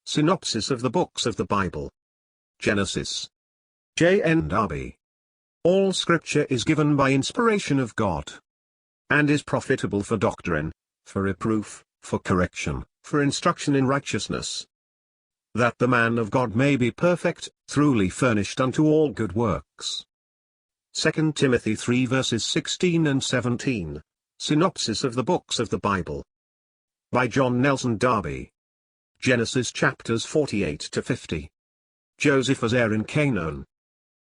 Synopsis of the books of the Bible. Genesis. JND Darby. All Scripture is given by inspiration of God, and is profitable for doctrine, for reproof, for correction, for instruction in righteousness, that the man of God may be perfect, truly furnished unto all good works. 2 Timothy 3 verses 16 and 17. Synopsis of the books of the Bible. By John Nelson Darby. Genesis chapters 48 to 50. Joseph as heir in Canaan.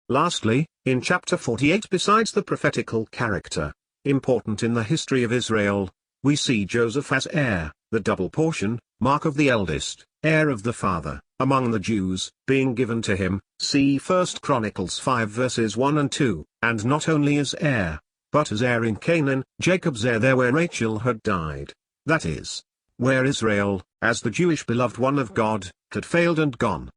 Lastly, in chapter 48, besides the prophetical character, important in the history of Israel, we see Joseph as heir, the double portion, mark of the eldest, heir of the father, among the Jews, being given to him, see 1 Chronicles 5 verses 1 and 2, and not only as heir, but as heir in Canaan, Jacob's heir there where Rachel had died, that is, where Israel, as the Jewish beloved one of God, had failed and gone.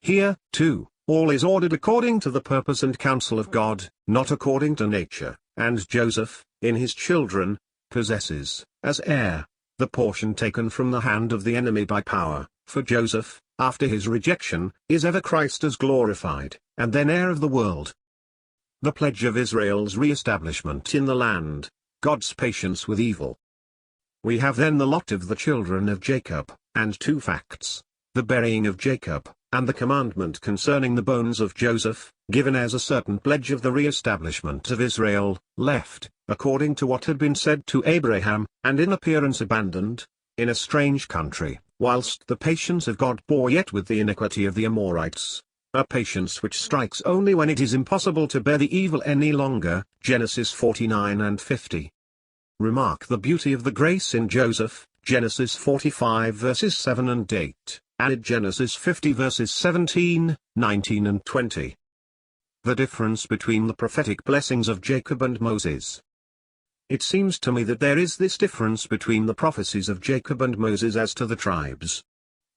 Here, too, all is ordered according to the purpose and counsel of God, not according to nature, and Joseph, in his children, possesses, as heir, the portion taken from the hand of the enemy by power, for Joseph, after his rejection, is ever Christ as glorified, and then heir of the world. The pledge of Israel's re-establishment in the land, God's patience with evil. We have then the lot of the children of Jacob, and two facts, the burying of Jacob, and the commandment concerning the bones of Joseph, given as a certain pledge of the re-establishment of Israel, left, according to what had been said to Abraham, and in appearance abandoned, in a strange country, whilst the patience of God bore yet with the iniquity of the Amorites, a patience which strikes only when it is impossible to bear the evil any longer, Genesis 49 and 50. Remark the beauty of the grace in Joseph, Genesis 45 verses 7 and 8, and Genesis 50 verses 17, 19 and 20. The difference between the prophetic blessings of Jacob and Moses. It seems to me that there is this difference between the prophecies of Jacob and Moses as to the tribes.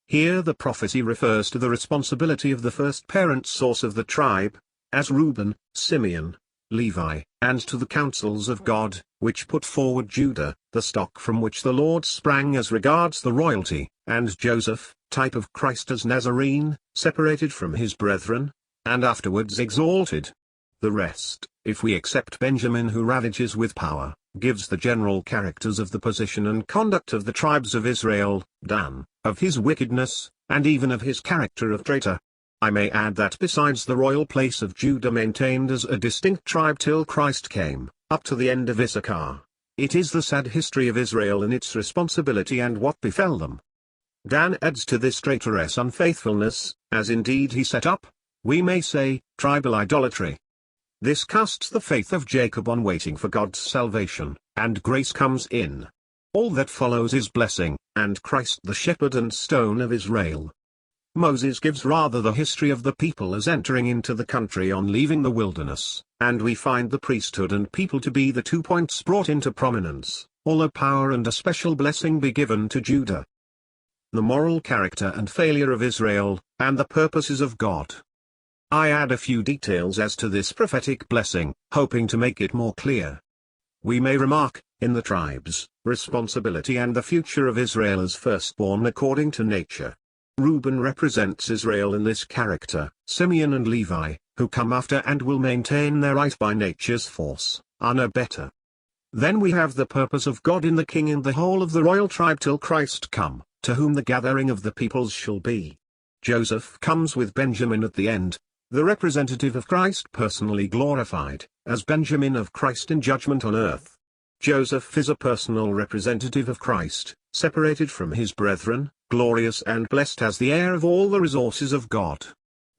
Here the prophecy refers to the responsibility of the first parent source of the tribe, as Reuben, Simeon, Levi, and to the counsels of God, which put forward Judah, the stock from which the Lord sprang as regards the royalty, and Joseph, type of Christ as Nazarene, separated from his brethren, and afterwards exalted. The rest, if we except Benjamin who ravages with power, gives the general characters of the position and conduct of the tribes of Israel, Dan, of his wickedness, and even of his character of traitor. I may add that besides the royal place of Judah maintained as a distinct tribe till Christ came, up to the end of Issachar, it is the sad history of Israel in its responsibility and what befell them. Dan adds to this traitorous unfaithfulness, as indeed he set up, we may say, tribal idolatry. This casts the faith of Jacob on waiting for God's salvation, and grace comes in. All that follows is blessing, and Christ the shepherd and stone of Israel. Moses gives rather the history of the people as entering into the country on leaving the wilderness, and we find the priesthood and people to be the 2 points brought into prominence, although power and a special blessing be given to Judah. The moral character and failure of Israel, and the purposes of God. I add a few details as to this prophetic blessing, hoping to make it more clear. We may remark, in the tribes, responsibility and the future of Israel as firstborn according to nature. Reuben represents Israel in this character, Simeon and Levi, who come after and will maintain their right by nature's force, are no better. Then we have the purpose of God in the king and the whole of the royal tribe till Christ come, to whom the gathering of the peoples shall be. Joseph comes with Benjamin at the end, the representative of Christ personally glorified, as Benjamin of Christ in judgment on earth. Joseph is a personal representative of Christ, separated from his brethren, glorious and blessed as the heir of all the resources of God.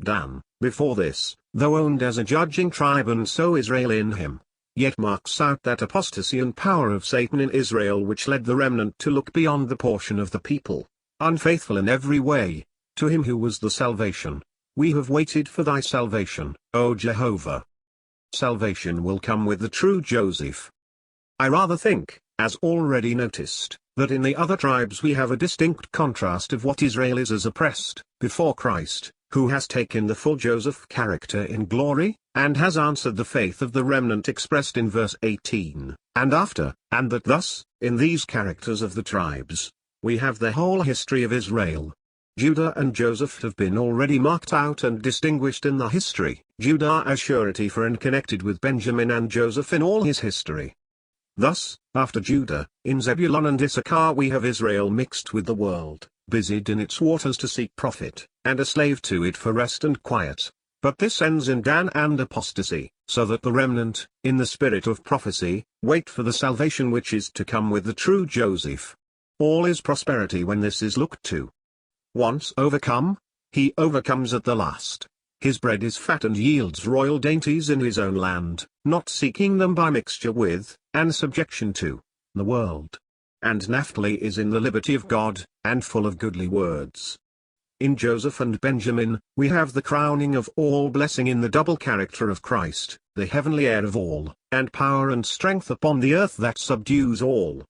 Dan, before this, though owned as a judging tribe and so Israel in him, yet marks out that apostasy and power of Satan in Israel which led the remnant to look beyond the portion of the people, unfaithful in every way, to him who was the salvation. We have waited for thy salvation, O Jehovah. Salvation will come with the true Joseph. I rather think, as already noticed, that in the other tribes we have a distinct contrast of what Israel is as oppressed, before Christ, who has taken the full Joseph character in glory, and has answered the faith of the remnant expressed in verse 18, and after, and that thus, in these characters of the tribes, we have the whole history of Israel. Judah and Joseph have been already marked out and distinguished in the history, Judah as surety for and connected with Benjamin and Joseph in all his history. Thus, after Judah, in Zebulun and Issachar we have Israel mixed with the world, busied in its waters to seek profit, and a slave to it for rest and quiet. But this ends in Dan and apostasy, so that the remnant, in the spirit of prophecy, wait for the salvation which is to come with the true Joseph. All is prosperity when this is looked to. Once overcome, he overcomes at the last. His bread is fat and yields royal dainties in his own land, not seeking them by mixture with, and subjection to, the world. And Naphtali is in the liberty of God, and full of goodly words. In Joseph and Benjamin, we have the crowning of all blessing in the double character of Christ, the heavenly heir of all, and power and strength upon the earth that subdues all.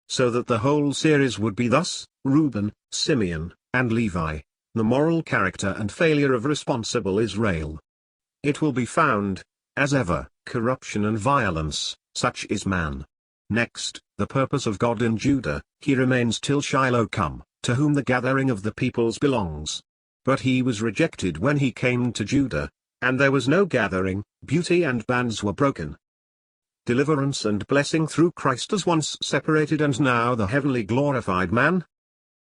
So that the whole series would be thus: Reuben, Simeon, and Levi, the moral character and failure of responsible Israel. It will be found, as ever, corruption and violence, such is man. Next, the purpose of God in Judah, he remains till Shiloh come, to whom the gathering of the peoples belongs. But he was rejected when he came to Judah, and there was no gathering, beauty and bands were broken. Deliverance and blessing through Christ as once separated and now the heavenly glorified man.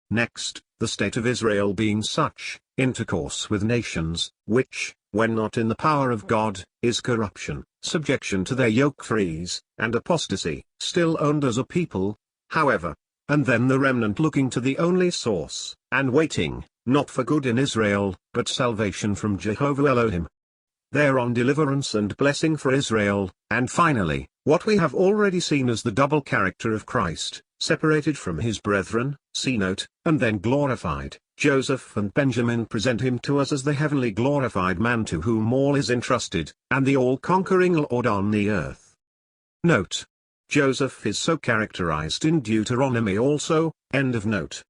Next, the state of Israel being such, intercourse with nations, which, when not in the power of God, is corruption, subjection to their yoke freeze, and apostasy, still owned as a people, however. And then the remnant looking to the only source, and waiting, not for good in Israel, but salvation from Jehovah Elohim. Thereon deliverance and blessing for Israel, and finally, what we have already seen as the double character of Christ, separated from his brethren, see note, and then glorified. Joseph and Benjamin present him to us as the heavenly glorified man to whom all is entrusted, and the all-conquering Lord on the earth. Note: Joseph is so characterized in Deuteronomy also, end of note.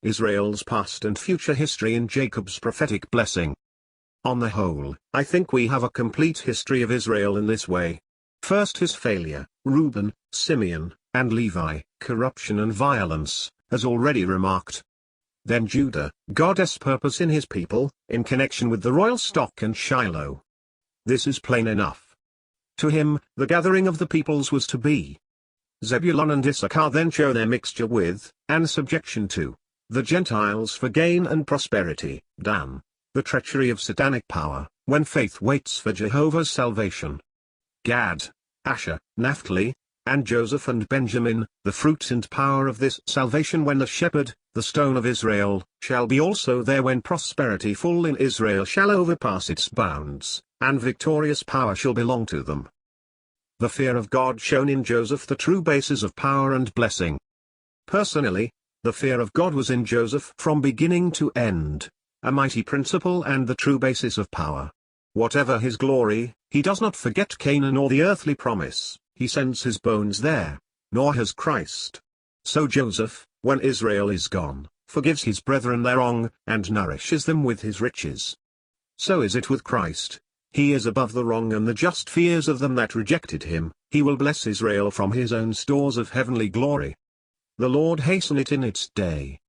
Israel's past and future history in Jacob's prophetic blessing. On the whole, I think we have a complete history of Israel in this way. First his failure, Reuben, Simeon, and Levi, corruption and violence, as already remarked. Then Judah, God's purpose in his people, in connection with the royal stock and Shiloh. This is plain enough. To him, the gathering of the peoples was to be. Zebulun and Issachar then show their mixture with, and subjection to, the Gentiles for gain and prosperity. Dan, the treachery of satanic power, when faith waits for Jehovah's salvation. Gad, Asher, Naphtali, and Joseph and Benjamin, the fruit and power of this salvation when the shepherd, the stone of Israel, shall be also there when prosperity full in Israel shall overpass its bounds, and victorious power shall belong to them. The fear of God shown in Joseph, the true basis of power and blessing. Personally, the fear of God was in Joseph from beginning to end, a mighty principle and the true basis of power. Whatever his glory, he does not forget Canaan or the earthly promise, he sends his bones there, nor has Christ. So Joseph, when Israel is gone, forgives his brethren their wrong, and nourishes them with his riches. So is it with Christ. He is above the wrong and the just fears of them that rejected him. He will bless Israel from his own stores of heavenly glory. The Lord hasten it in its day.